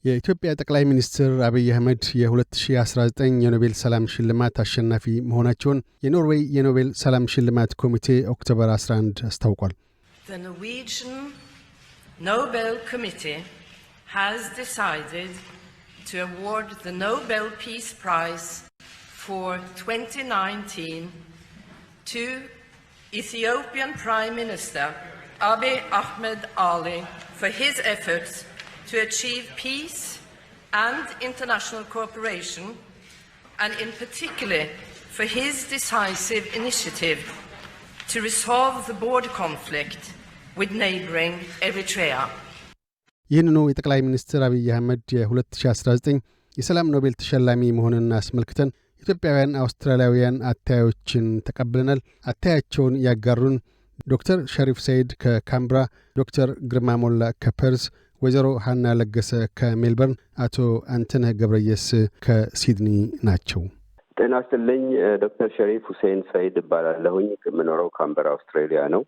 የኢትዮጵያ ጠቅላይ ሚኒስትር አብይ አህመድ የ2019 የኖቤል ሰላም ሽልማት አሸናፊ መሆናቸውን የኖርዌይ የኖቤል ሰላም ሽልማት ኮሚቴ ኦክቶበር 11 አስታውቋል። The Norwegian Nobel Committee has decided to award the Nobel Peace Prize for 2019 to Ethiopian Prime Minister Abiy Ahmed Ali for his efforts to achieve peace and international cooperation, and in particular for his decisive initiative to resolve the border conflict with neighboring Eritrea. ይህንኑ የጠቅላይ ሚኒስትር አብይ አህመድ የ2019 የሰላም ኖቤል ተሸላሚ መሆኑን አስመልክተን ኢትዮጵያውያን አውስትራሊያውያን አታዮችን ተቀብለናል። አታያቸውን ያጋሩን ዶክተር ሸሪፍ ሰይድ ከካምብራ፣ ዶክተር ግርማ ሞላ ከፐርዝ፣ ወይዘሮ ሐና ለገሰ ከሜልበርን፣ አቶ አንተነህ ገብረየስ ከሲድኒ ናቸው። ጤና ይስጥልኝ። ዶክተር ሸሪፍ ሁሴን ሰይድ እባላለሁኝ። የምኖረው ካምበራ አውስትራሊያ ነው።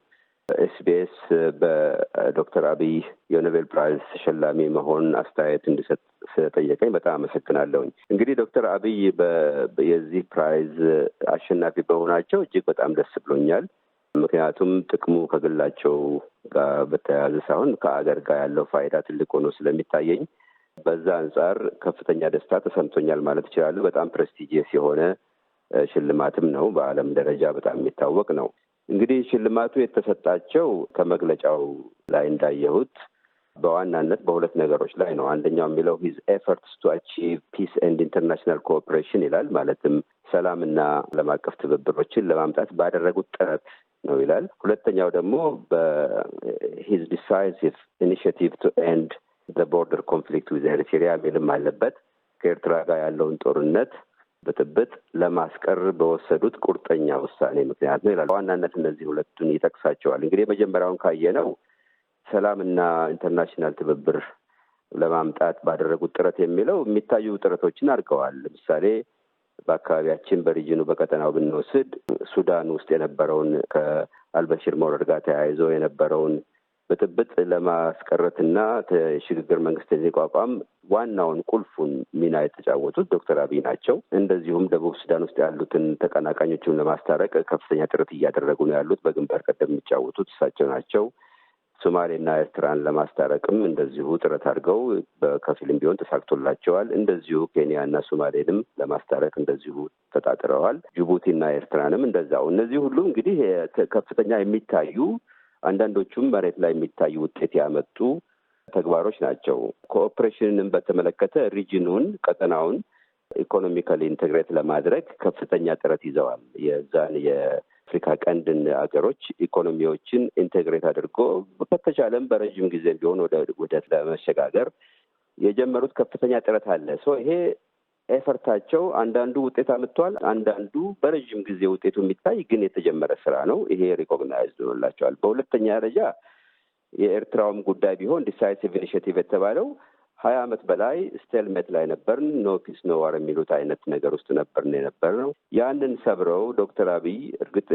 ኤስቢኤስ በዶክተር አብይ የኖቤል ፕራይዝ ተሸላሚ መሆን አስተያየት እንድሰጥ ስለጠየቀኝ በጣም አመሰግናለሁኝ። እንግዲህ ዶክተር አብይ የዚህ ፕራይዝ አሸናፊ በመሆናቸው እጅግ በጣም ደስ ብሎኛል። ምክንያቱም ጥቅሙ ከግላቸው ጋር በተያያዘ ሳይሆን ከአገር ጋር ያለው ፋይዳ ትልቅ ሆኖ ስለሚታየኝ በዛ አንጻር ከፍተኛ ደስታ ተሰምቶኛል ማለት ይችላሉ። በጣም ፕሬስቲጂየስ የሆነ ሽልማትም ነው። በዓለም ደረጃ በጣም የሚታወቅ ነው። እንግዲህ ሽልማቱ የተሰጣቸው ከመግለጫው ላይ እንዳየሁት በዋናነት በሁለት ነገሮች ላይ ነው። አንደኛው የሚለው ሂዝ ኤፈርትስ ቱ አቺቭ ፒስ ኤንድ ኢንተርናሽናል ኮኦፕሬሽን ይላል። ማለትም ሰላምና ዓለም አቀፍ ትብብሮችን ለማምጣት ባደረጉት ጥረት ነው ይላል። ሁለተኛው ደግሞ በሂዝ ዲሳይሲቭ ኢኒሺየቲቭ ቱ ኤንድ ዘ ቦርደር ኮንፍሊክት ዊዝ ኤሪትሪያ የሚልም አለበት። ከኤርትራ ጋር ያለውን ጦርነት ብጥብጥ ለማስቀር በወሰዱት ቁርጠኛ ውሳኔ ምክንያት ነው ይላል። በዋናነት እነዚህ ሁለቱን ይጠቅሳቸዋል። እንግዲህ የመጀመሪያውን ካየነው ሰላምና ኢንተርናሽናል ትብብር ለማምጣት ባደረጉት ጥረት የሚለው የሚታዩ ጥረቶችን አድርገዋል። ለምሳሌ በአካባቢያችን በሪጅኑ በቀጠናው ብንወስድ ሱዳን ውስጥ የነበረውን ከአልበሽር መውረድ ጋር ተያይዞ የነበረውን ብጥብጥ ለማስቀረትና የሽግግር መንግስት እንዲቋቋም ዋናውን ቁልፉን ሚና የተጫወቱት ዶክተር አብይ ናቸው። እንደዚሁም ደቡብ ሱዳን ውስጥ ያሉትን ተቀናቃኞችን ለማስታረቅ ከፍተኛ ጥረት እያደረጉ ነው ያሉት። በግንባር ቀደም የሚጫወቱት እሳቸው ናቸው። ሶማሌና ኤርትራን ለማስታረቅም እንደዚሁ ጥረት አድርገው በከፊልም ቢሆን ተሳክቶላቸዋል። እንደዚሁ ኬንያና ሶማሌንም ለማስታረቅ እንደዚሁ ተጣጥረዋል። ጅቡቲና ኤርትራንም እንደዛው። እነዚህ ሁሉ እንግዲህ ከፍተኛ የሚታዩ አንዳንዶቹም መሬት ላይ የሚታዩ ውጤት ያመጡ ተግባሮች ናቸው። ኮኦፕሬሽንን በተመለከተ ሪጅኑን ቀጠናውን ኢኮኖሚካሊ ኢንቴግሬት ለማድረግ ከፍተኛ ጥረት ይዘዋል። የዛን የአፍሪካ ቀንድን አገሮች ኢኮኖሚዎችን ኢንቴግሬት አድርጎ ከተቻለም በረዥም ጊዜ ቢሆን ወደ ለመሸጋገር የጀመሩት ከፍተኛ ጥረት አለ። ይሄ ኤፈርታቸው አንዳንዱ ውጤት አምጥቷል፣ አንዳንዱ በረዥም ጊዜ ውጤቱ የሚታይ ግን የተጀመረ ስራ ነው። ይሄ ሪኮግናይዝድ ሆኖላቸዋል። በሁለተኛ ደረጃ የኤርትራውም ጉዳይ ቢሆን ዲሳይሲቭ ኢኒሺየቲቭ የተባለው 20 ዓመት በላይ ስቴልሜት ላይ ነበርን፣ ኖ ፒስ ኖ ዋር የሚሉት አይነት ነገር ውስጥ ነበር ነው። ያንን ሰብረው ዶክተር አብይ እርግጥ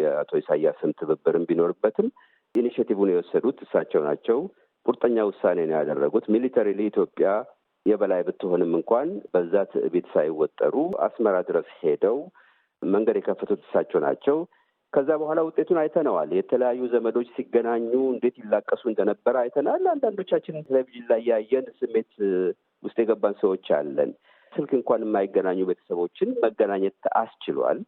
የአቶ ኢሳያስም ትብብርም ቢኖርበትም ኢኒሺየቲቭን የወሰዱት እሳቸው ናቸው። ቁርጠኛ ውሳኔ ነው ያደረጉት። ሚሊተሪሊ ኢትዮጵያ የበላይ ብትሆንም እንኳን በዛ ትዕቢት ሳይወጠሩ አስመራ ድረስ ሄደው መንገድ የከፈቱት እሳቸው ናቸው። ከዛ በኋላ ውጤቱን አይተነዋል። የተለያዩ ዘመዶች ሲገናኙ እንዴት ይላቀሱ እንደነበረ አይተናል። አንዳንዶቻችን ቴሌቪዥን ላይ ያየን ስሜት ውስጥ የገባን ሰዎች አለን። ስልክ እንኳን የማይገናኙ ቤተሰቦችን መገናኘት አስችሏል።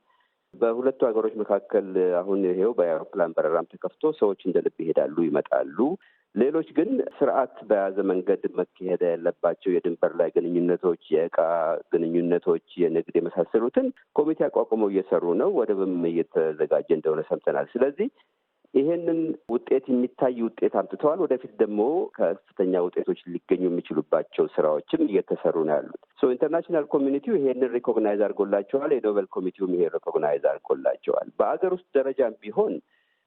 በሁለቱ ሀገሮች መካከል አሁን ይሄው በአውሮፕላን በረራም ተከፍቶ ሰዎች እንደ ልብ ይሄዳሉ፣ ይመጣሉ። ሌሎች ግን ስርዓት በያዘ መንገድ መካሄድ ያለባቸው የድንበር ላይ ግንኙነቶች፣ የእቃ ግንኙነቶች፣ የንግድ የመሳሰሉትን ኮሚቴ አቋቁመው እየሰሩ ነው። ወደብም እየተዘጋጀ እንደሆነ ሰምተናል። ስለዚህ ይሄንን ውጤት የሚታይ ውጤት አምጥተዋል። ወደፊት ደግሞ ከፍተኛ ውጤቶች ሊገኙ የሚችሉባቸው ስራዎችም እየተሰሩ ነው ያሉት። ኢንተርናሽናል ኮሚኒቲው ይሄንን ሪኮግናይዝ አድርጎላቸዋል። የኖቤል ኮሚቴውም ይሄ ሪኮግናይዝ አድርጎላቸዋል። በአገር ውስጥ ደረጃም ቢሆን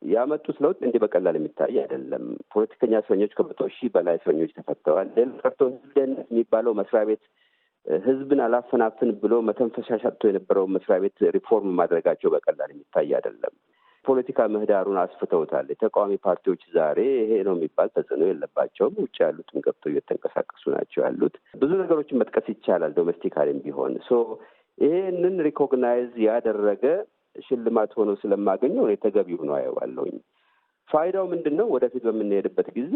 ያመጡት ለውጥ እንዲህ በቀላል የሚታይ አይደለም። ፖለቲከኛ እስረኞች ከ100,000 በላይ እስረኞች ተፈተዋል። ቀርቶ ህዝብ ደህንነት የሚባለው መስሪያ ቤት ህዝብን አላፈናፍን ብሎ መተንፈሻ ሻጥቶ የነበረው መስሪያ ቤት ሪፎርም ማድረጋቸው በቀላል የሚታይ አይደለም። ፖለቲካ ምህዳሩን አስፍተውታል። የተቃዋሚ ፓርቲዎች ዛሬ ይሄ ነው የሚባል ተጽዕኖ የለባቸውም። ውጭ ያሉትም ገብተው እየተንቀሳቀሱ ናቸው ያሉት። ብዙ ነገሮችን መጥቀስ ይቻላል ዶሜስቲካሊም ቢሆን። ይሄንን ሪኮግናይዝ ያደረገ ሽልማት ሆኖ ስለማገኘው እኔ ተገቢው ነው አየዋለሁኝ። ፋይዳው ምንድን ነው? ወደፊት በምንሄድበት ጊዜ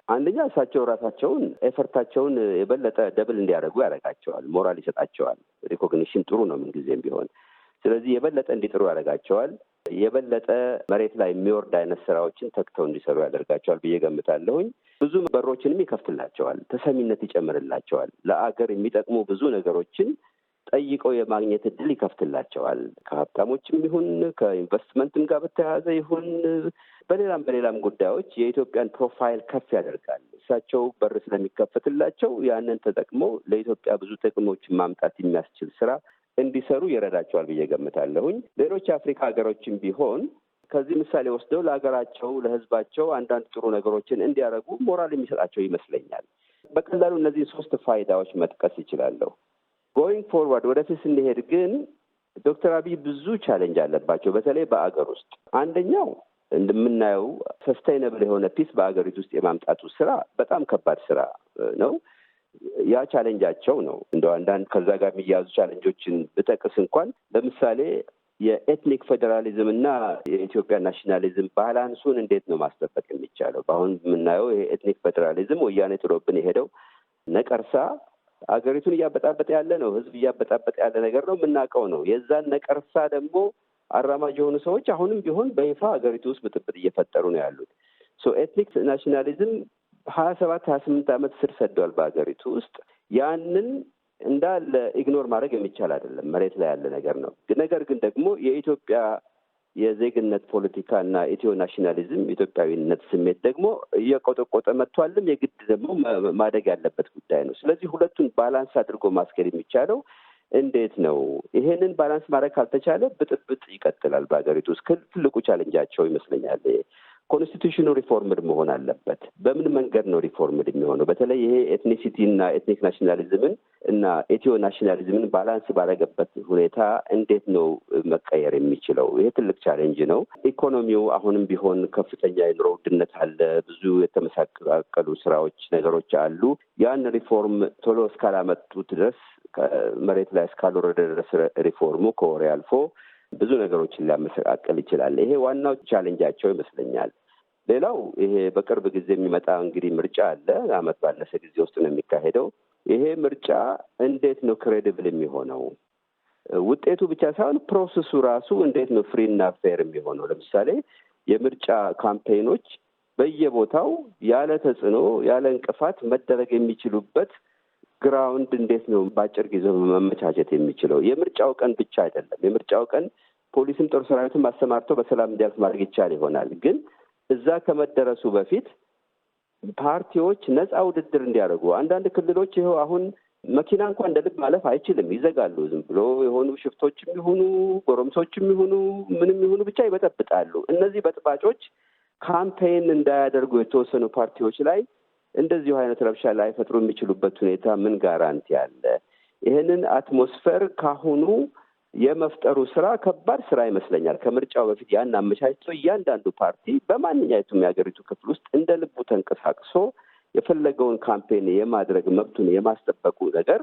አንደኛ እሳቸው ራሳቸውን ኤፈርታቸውን የበለጠ ደብል እንዲያደርጉ ያደርጋቸዋል። ሞራል ይሰጣቸዋል። ሪኮግኒሽን ጥሩ ነው ምንጊዜም ቢሆን። ስለዚህ የበለጠ እንዲጥሩ ያደርጋቸዋል። የበለጠ መሬት ላይ የሚወርድ አይነት ስራዎችን ተክተው እንዲሰሩ ያደርጋቸዋል ብዬ ገምታለሁኝ። ብዙ በሮችንም ይከፍትላቸዋል። ተሰሚነት ይጨምርላቸዋል። ለአገር የሚጠቅሙ ብዙ ነገሮችን ጠይቀው የማግኘት እድል ይከፍትላቸዋል። ከሀብታሞችም ይሁን ከኢንቨስትመንትም ጋር በተያያዘ ይሁን በሌላም ጉዳዮች የኢትዮጵያን ፕሮፋይል ከፍ ያደርጋል። እሳቸው በር ስለሚከፈትላቸው ያንን ተጠቅመው ለኢትዮጵያ ብዙ ጥቅሞችን ማምጣት የሚያስችል ስራ እንዲሰሩ ይረዳቸዋል ብዬ ገምታለሁኝ። ሌሎች የአፍሪካ ሀገሮችም ቢሆን ከዚህ ምሳሌ ወስደው ለሀገራቸው፣ ለሕዝባቸው አንዳንድ ጥሩ ነገሮችን እንዲያደርጉ ሞራል የሚሰጣቸው ይመስለኛል። በቀላሉ እነዚህ 3 ፋይዳዎች መጥቀስ ይችላለሁ። ጎይንግ ፎርዋርድ ወደፊት ስንሄድ ግን ዶክተር አብይ ብዙ ቻሌንጅ አለባቸው። በተለይ በአገር ውስጥ አንደኛው እንደምናየው ሰስቴይነብል የሆነ ፒስ በአገሪቱ ውስጥ የማምጣቱ ስራ በጣም ከባድ ስራ ነው። ያ ቻሌንጃቸው ነው። እንደው አንዳንድ ከዛ ጋር የሚያያዙ ቻሌንጆችን ብጠቅስ እንኳን ለምሳሌ የኤትኒክ ፌዴራሊዝም እና የኢትዮጵያ ናሽናሊዝም ባላንሱን እንዴት ነው ማስጠበቅ የሚቻለው? በአሁን የምናየው ይሄ ኤትኒክ ፌዴራሊዝም ወያኔ ጥሎብን የሄደው ነቀርሳ አገሪቱን እያበጣበጠ ያለ ነው። ህዝብ እያበጣበጠ ያለ ነገር ነው፣ የምናውቀው ነው። የዛን ነቀርሳ ደግሞ አራማጅ የሆኑ ሰዎች አሁንም ቢሆን በይፋ አገሪቱ ውስጥ ብጥብጥ እየፈጠሩ ነው ያሉት። ኤትኒክ ናሽናሊዝም 27-28 ዓመት ስር ሰዷል በሀገሪቱ ውስጥ። ያንን እንዳለ ኢግኖር ማድረግ የሚቻል አይደለም፣ መሬት ላይ ያለ ነገር ነው። ነገር ግን ደግሞ የኢትዮጵያ የዜግነት ፖለቲካ እና ኢትዮ ናሽናሊዝም ኢትዮጵያዊነት ስሜት ደግሞ እየቆጠቆጠ መጥቷልም የግድ ደግሞ ማደግ ያለበት ጉዳይ ነው። ስለዚህ ሁለቱን ባላንስ አድርጎ ማስኬድ የሚቻለው እንዴት ነው? ይሄንን ባላንስ ማድረግ ካልተቻለ ብጥብጥ ይቀጥላል በሀገሪቱ ውስጥ። ትልቁ ቻሌንጃቸው ይመስለኛል። ኮንስቲቱሽኑ ሪፎርምድ መሆን አለበት። በምን መንገድ ነው ሪፎርምድ የሚሆነው? በተለይ ይሄ ኤትኒሲቲ እና ኤትኒክ ናሽናሊዝምን እና ኢትዮ ናሽናሊዝምን ባላንስ ባደረገበት ሁኔታ እንዴት ነው መቀየር የሚችለው? ይሄ ትልቅ ቻሌንጅ ነው። ኢኮኖሚው አሁንም ቢሆን ከፍተኛ የኑሮ ውድነት አለ። ብዙ የተመሳቀሉ ስራዎች፣ ነገሮች አሉ። ያን ሪፎርም ቶሎ እስካላመጡት ድረስ መሬት ላይ እስካልወረደ ድረስ ሪፎርሙ ከወሬ አልፎ ብዙ ነገሮችን ሊያመሰቃቀል ይችላል። ይሄ ዋናው ቻሌንጃቸው ይመስለኛል። ሌላው ይሄ በቅርብ ጊዜ የሚመጣ እንግዲህ ምርጫ አለ። አመት ባነሰ ጊዜ ውስጥ ነው የሚካሄደው። ይሄ ምርጫ እንዴት ነው ክሬዲብል የሚሆነው? ውጤቱ ብቻ ሳይሆን ፕሮሰሱ ራሱ እንዴት ነው ፍሪና ፌር የሚሆነው? ለምሳሌ የምርጫ ካምፔኖች በየቦታው ያለ ተጽዕኖ ያለ እንቅፋት መደረግ የሚችሉበት ግራውንድ እንዴት ነው በአጭር ጊዜ መመቻቸት የሚችለው? የምርጫው ቀን ብቻ አይደለም። የምርጫው ቀን ፖሊስም ጦር ሰራዊትም አሰማርተው በሰላም እንዲያልፍ ማድረግ ይቻል ይሆናል። ግን እዛ ከመደረሱ በፊት ፓርቲዎች ነፃ ውድድር እንዲያደርጉ። አንዳንድ ክልሎች ይኸው አሁን መኪና እንኳን እንደ ልብ ማለፍ አይችልም፣ ይዘጋሉ። ዝም ብሎ የሆኑ ሽፍቶችም ይሁኑ ጎረምሶችም ይሁኑ ምንም ይሁኑ ብቻ ይበጠብጣሉ። እነዚህ በጥባጮች ካምፔን እንዳያደርጉ የተወሰኑ ፓርቲዎች ላይ እንደዚሁ አይነት ረብሻ ላይ ፈጥሮ የሚችሉበት ሁኔታ ምን ጋራንቲ አለ? ይህንን አትሞስፌር ካሁኑ የመፍጠሩ ስራ ከባድ ስራ ይመስለኛል። ከምርጫው በፊት ያን አመቻችቶ እያንዳንዱ ፓርቲ በማንኛይቱም የሀገሪቱ ክፍል ውስጥ እንደ ልቡ ተንቀሳቅሶ የፈለገውን ካምፔን የማድረግ መብቱን የማስጠበቁ ነገር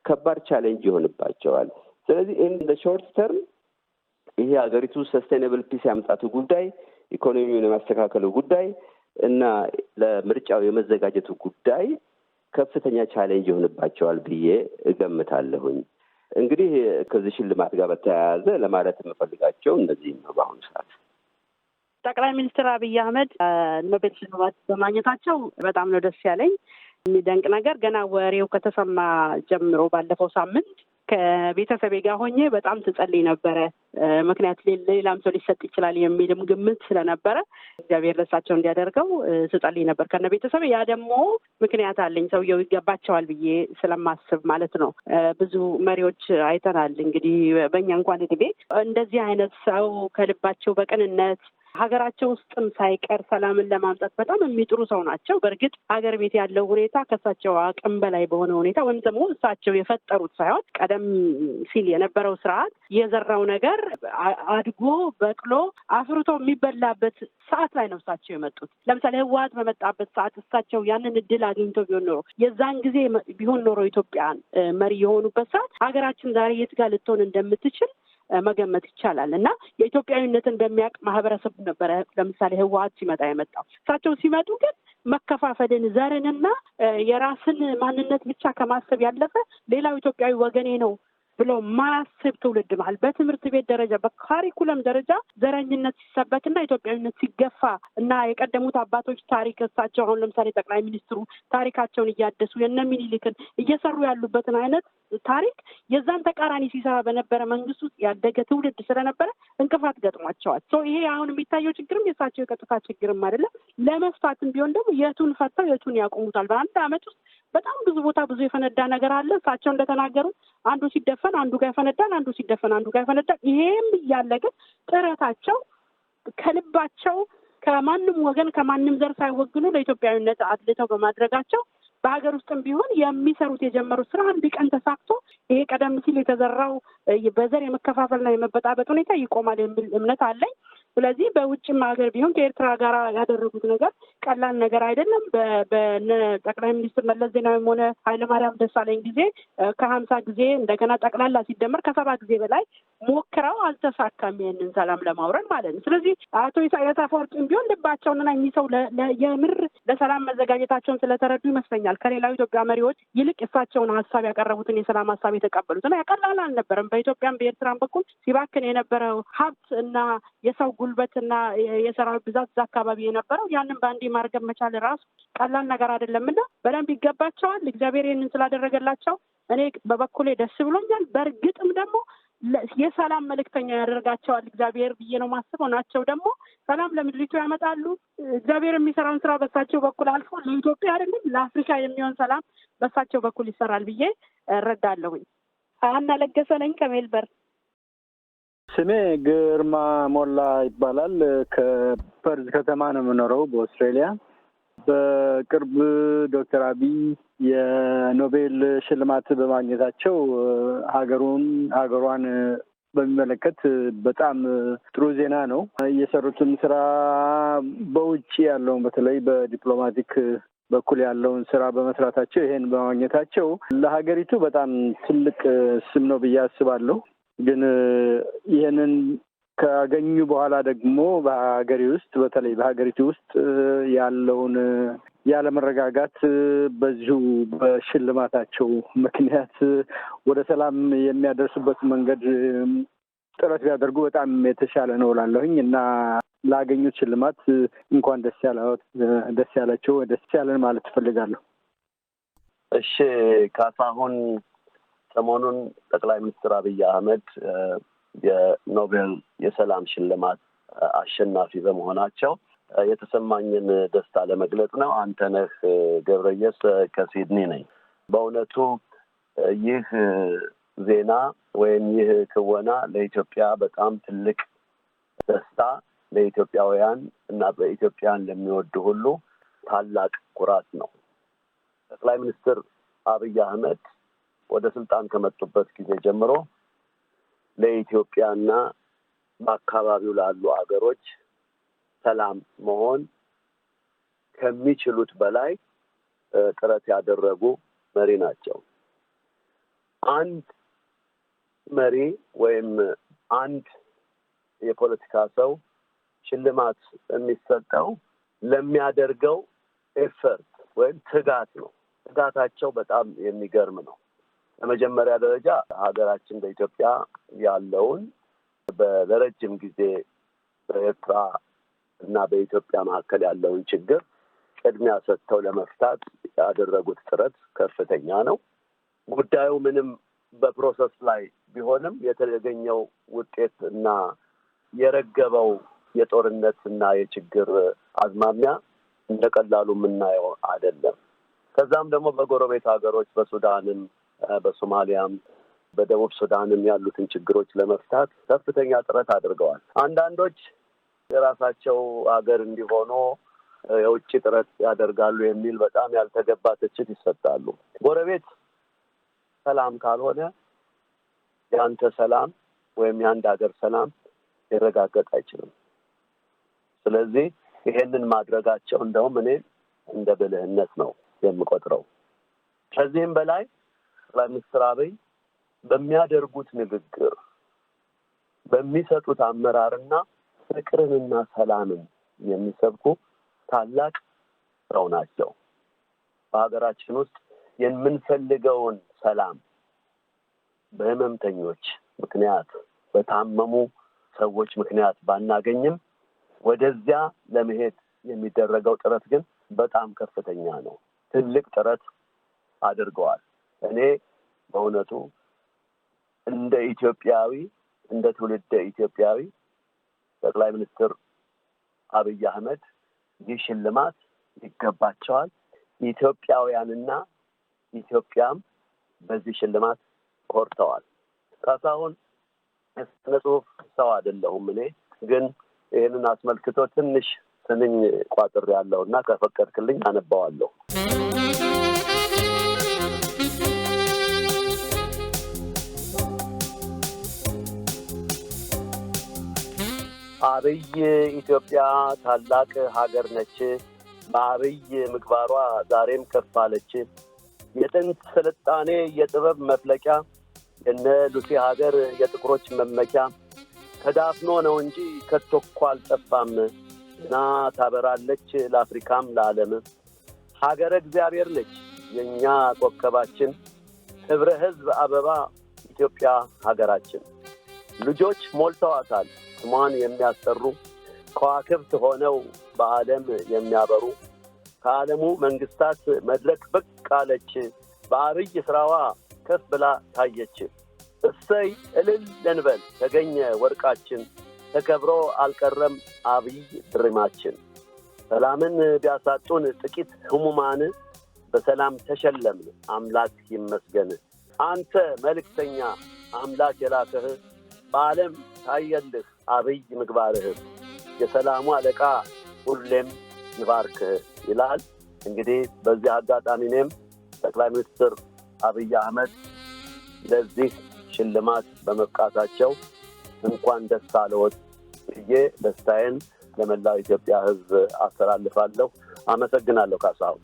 ከባድ ቻሌንጅ ይሆንባቸዋል። ስለዚህ እንደ ሾርት ተርም ይሄ ሀገሪቱ ሰስቴይነብል ፒስ ያምጣቱ ጉዳይ፣ ኢኮኖሚውን የማስተካከሉ ጉዳይ እና ለምርጫው የመዘጋጀቱ ጉዳይ ከፍተኛ ቻሌንጅ ይሆንባቸዋል ብዬ እገምታለሁኝ። እንግዲህ ከዚህ ሽልማት ጋር በተያያዘ ለማለት የምፈልጋቸው እነዚህ ነው። በአሁኑ ሰዓት ጠቅላይ ሚኒስትር አብይ አህመድ ኖቤል ሽልማት በማግኘታቸው በጣም ነው ደስ ያለኝ። የሚደንቅ ነገር ገና ወሬው ከተሰማ ጀምሮ ባለፈው ሳምንት ከቤተሰቤ ጋር ሆኜ በጣም ትጸልይ ነበረ። ምክንያት ሌላም ሰው ሊሰጥ ይችላል የሚልም ግምት ስለነበረ እግዚአብሔር ለሳቸው እንዲያደርገው ትጸልይ ነበር ከነ ቤተሰቤ። ያ ደግሞ ምክንያት አለኝ፣ ሰውየው ይገባቸዋል ብዬ ስለማስብ ማለት ነው። ብዙ መሪዎች አይተናል እንግዲህ በእኛ እንኳን እድሜ እንደዚህ አይነት ሰው ከልባቸው በቅንነት ሀገራቸው ውስጥም ሳይቀር ሰላምን ለማምጣት በጣም የሚጥሩ ሰው ናቸው። በእርግጥ ሀገር ቤት ያለው ሁኔታ ከእሳቸው አቅም በላይ በሆነ ሁኔታ ወይም ደግሞ እሳቸው የፈጠሩት ሳይሆን ቀደም ሲል የነበረው ስርዓት የዘራው ነገር አድጎ በቅሎ አፍርቶ የሚበላበት ሰዓት ላይ ነው እሳቸው የመጡት። ለምሳሌ ህወሓት በመጣበት ሰዓት እሳቸው ያንን እድል አግኝቶ ቢሆን ኖሮ የዛን ጊዜ ቢሆን ኖሮ ኢትዮጵያን መሪ የሆኑበት ሰዓት ሀገራችን ዛሬ የት ጋር ልትሆን እንደምትችል መገመት ይቻላል። እና የኢትዮጵያዊነትን በሚያውቅ ማህበረሰብ ነበረ ለምሳሌ ህወሓት ሲመጣ የመጣው። እሳቸው ሲመጡ ግን መከፋፈልን፣ ዘርንና የራስን ማንነት ብቻ ከማሰብ ያለፈ ሌላው ኢትዮጵያዊ ወገኔ ነው ብሎ ማያስብ ትውልድ መሀል በትምህርት ቤት ደረጃ በካሪኩለም ደረጃ ዘረኝነት ሲሰበክና ኢትዮጵያዊነት ሲገፋ እና የቀደሙት አባቶች ታሪክ እሳቸው አሁን ለምሳሌ ጠቅላይ ሚኒስትሩ ታሪካቸውን እያደሱ የነ ሚኒሊክን እየሰሩ ያሉበትን አይነት ታሪክ የዛን ተቃራኒ ሲሰራ በነበረ መንግስት ውስጥ ያደገ ትውልድ ስለነበረ እንቅፋት ገጥሟቸዋል። ይሄ አሁን የሚታየው ችግርም የእሳቸው የቀጥታ ችግርም አይደለም። ለመፍታትም ቢሆን ደግሞ የቱን ፈተው የቱን ያቆሙታል። በአንድ አመት ውስጥ በጣም ብዙ ቦታ ብዙ የፈነዳ ነገር አለ። እሳቸው እንደተናገሩት አንዱ ሲደፈን አንዱ ጋር ይፈነዳል፣ አንዱ ሲደፈን አንዱ ጋር ይፈነዳል። ይሄም እያለ ግን ጥረታቸው ከልባቸው ከማንም ወገን ከማንም ዘር ሳይወግኑ ለኢትዮጵያዊነት አድልተው በማድረጋቸው በሀገር ውስጥም ቢሆን የሚሰሩት የጀመሩት ስራ አንድ ቀን ተሳክቶ ይሄ ቀደም ሲል የተዘራው በዘር የመከፋፈልና የመበጣበጥ ሁኔታ ይቆማል የሚል እምነት አለኝ። ስለዚህ በውጭም ሀገር ቢሆን ከኤርትራ ጋር ያደረጉት ነገር ቀላል ነገር አይደለም። በጠቅላይ ሚኒስትር መለስ ዜናዊም ሆነ ኃይለማርያም ደሳለኝ ጊዜ ከ50 ጊዜ እንደገና ጠቅላላ ሲደመር ከ70 ጊዜ በላይ ሞክረው አልተሳካም ይሄንን ሰላም ለማውረድ ማለት ነው። ስለዚህ አቶ ኢሳያስ አፈወርቂም ቢሆን ልባቸውንና እኚህ ሰው የምር ለሰላም መዘጋጀታቸውን ስለተረዱ ይመስለኛል ከሌላው ኢትዮጵያ መሪዎች ይልቅ እሳቸውን ሀሳብ ያቀረቡትን የሰላም ሀሳብ የተቀበሉት እና ቀላል አልነበረም። በኢትዮጵያም በኤርትራም በኩል ሲባክን የነበረው ሀብት እና የሰው ጉልበትና የሰራዊት ብዛት እዛ አካባቢ የነበረው ያንን በአንዴ ማርገብ መቻል ራሱ ቀላል ነገር አይደለምና በደንብ ይገባቸዋል። እግዚአብሔር ይህንን ስላደረገላቸው እኔ በበኩሌ ደስ ብሎኛል። በእርግጥም ደግሞ የሰላም መልእክተኛ ያደርጋቸዋል እግዚአብሔር ብዬ ነው ማስበው። ናቸው ደግሞ ሰላም ለምድሪቱ ያመጣሉ። እግዚአብሔር የሚሰራውን ስራ በሳቸው በኩል አልፎ ለኢትዮጵያ አይደለም ለአፍሪካ የሚሆን ሰላም በሳቸው በኩል ይሰራል ብዬ እረዳለሁኝ። አና ለገሰ ነኝ ከሜልበርን። ስሜ ግርማ ሞላ ይባላል። ከፐርዝ ከተማ ነው የምኖረው በአውስትራሊያ። በቅርብ ዶክተር አብይ የኖቤል ሽልማት በማግኘታቸው ሀገሯን በሚመለከት በጣም ጥሩ ዜና ነው። የሰሩትን ስራ በውጭ ያለውን በተለይ በዲፕሎማቲክ በኩል ያለውን ስራ በመስራታቸው ይሄን በማግኘታቸው ለሀገሪቱ በጣም ትልቅ ስም ነው ብዬ አስባለሁ። ግን ይሄንን ካገኙ በኋላ ደግሞ በተለይ በሀገሪቱ ውስጥ ያለውን ያለመረጋጋት በዚሁ በሽልማታቸው ምክንያት ወደ ሰላም የሚያደርሱበት መንገድ ጥረት ቢያደርጉ በጣም የተሻለ ነው እላለሁኝ እና ላገኙት ሽልማት እንኳን ደስ ያላቸው ደስ ያለን ማለት እፈልጋለሁ። እሺ ካሳሁን፣ ሰሞኑን ጠቅላይ ሚኒስትር አብይ አህመድ የኖቤል የሰላም ሽልማት አሸናፊ በመሆናቸው የተሰማኝን ደስታ ለመግለጽ ነው። አንተነህ ገብረየስ ከሲድኒ ነኝ። በእውነቱ ይህ ዜና ወይም ይህ ክወና ለኢትዮጵያ በጣም ትልቅ ደስታ፣ ለኢትዮጵያውያን እና በኢትዮጵያን ለሚወዱ ሁሉ ታላቅ ኩራት ነው። ጠቅላይ ሚኒስትር አብይ አህመድ ወደ ስልጣን ከመጡበት ጊዜ ጀምሮ ለኢትዮጵያና በአካባቢው ላሉ አገሮች ሰላም መሆን ከሚችሉት በላይ ጥረት ያደረጉ መሪ ናቸው። አንድ መሪ ወይም አንድ የፖለቲካ ሰው ሽልማት የሚሰጠው ለሚያደርገው ኤፈርት ወይም ትጋት ነው። ትጋታቸው በጣም የሚገርም ነው። በመጀመሪያ ደረጃ ሀገራችን በኢትዮጵያ ያለውን በረጅም ጊዜ በኤርትራ እና በኢትዮጵያ መካከል ያለውን ችግር ቅድሚያ ሰጥተው ለመፍታት ያደረጉት ጥረት ከፍተኛ ነው። ጉዳዩ ምንም በፕሮሰስ ላይ ቢሆንም የተገኘው ውጤት እና የረገበው የጦርነት እና የችግር አዝማሚያ እንደቀላሉ የምናየው አይደለም። ከዛም ደግሞ በጎረቤት ሀገሮች በሱዳንም በሶማሊያም በደቡብ ሱዳንም ያሉትን ችግሮች ለመፍታት ከፍተኛ ጥረት አድርገዋል። አንዳንዶች የራሳቸው ሀገር እንዲሆኑ የውጭ ጥረት ያደርጋሉ የሚል በጣም ያልተገባ ትችት ይሰጣሉ። ጎረቤት ሰላም ካልሆነ ያንተ ሰላም ወይም የአንድ ሀገር ሰላም ሊረጋገጥ አይችልም። ስለዚህ ይሄንን ማድረጋቸው እንደውም እኔ እንደ ብልህነት ነው የምቆጥረው። ከዚህም በላይ ጠቅላይ ሚኒስትር አብይ በሚያደርጉት ንግግር በሚሰጡት አመራርና ፍቅርንና ሰላምን የሚሰብኩ ታላቅ ሰው ናቸው። በሀገራችን ውስጥ የምንፈልገውን ሰላም በህመምተኞች ምክንያት በታመሙ ሰዎች ምክንያት ባናገኝም ወደዚያ ለመሄድ የሚደረገው ጥረት ግን በጣም ከፍተኛ ነው። ትልቅ ጥረት አድርገዋል። እኔ በእውነቱ እንደ ኢትዮጵያዊ እንደ ትውልደ ኢትዮጵያዊ ጠቅላይ ሚኒስትር አብይ አህመድ ይህ ሽልማት ይገባቸዋል። ኢትዮጵያውያንና ኢትዮጵያም በዚህ ሽልማት ኮርተዋል። ካሳሁን ስነ ጽሁፍ ሰው አይደለሁም። እኔ ግን ይህንን አስመልክቶ ትንሽ ስንኝ ቋጥር ያለውና ከፈቀድክልኝ አነባዋለሁ። አብይ ኢትዮጵያ ታላቅ ሀገር ነች። በአብይ ምግባሯ ዛሬም ከፍ አለች። የጥንት ስልጣኔ የጥበብ መፍለቂያ የነ ሉሲ ሀገር የጥቁሮች መመኪያ ተዳፍኖ ነው እንጂ ከቶ እኮ አልጠፋም እና ታበራለች ለአፍሪካም ለዓለም። ሀገረ እግዚአብሔር ነች የኛ ኮከባችን ህብረ ህዝብ አበባ ኢትዮጵያ ሀገራችን። ልጆች ሞልተዋታል ስሟን የሚያስጠሩ ከዋክብት ሆነው በዓለም የሚያበሩ ከዓለሙ መንግስታት መድረክ ብቅ አለች በአብይ ስራዋ ከፍ ብላ ታየች። እሰይ እልል እንበል ተገኘ ወርቃችን ተከብሮ አልቀረም አብይ ድሪማችን። ሰላምን ቢያሳጡን ጥቂት ህሙማን በሰላም ተሸለምን አምላክ ይመስገን። አንተ መልእክተኛ አምላክ የላከህ በዓለም ታየልህ አብይ ምግባርህ የሰላሙ አለቃ ሁሌም ይባርክህ ይላል። እንግዲህ በዚህ አጋጣሚ እኔም ጠቅላይ ሚኒስትር አብይ አህመድ ለዚህ ሽልማት በመብቃታቸው እንኳን ደስ አለዎት ብዬ ደስታዬን ለመላው ኢትዮጵያ ህዝብ አስተላልፋለሁ። አመሰግናለሁ ካሳሁን።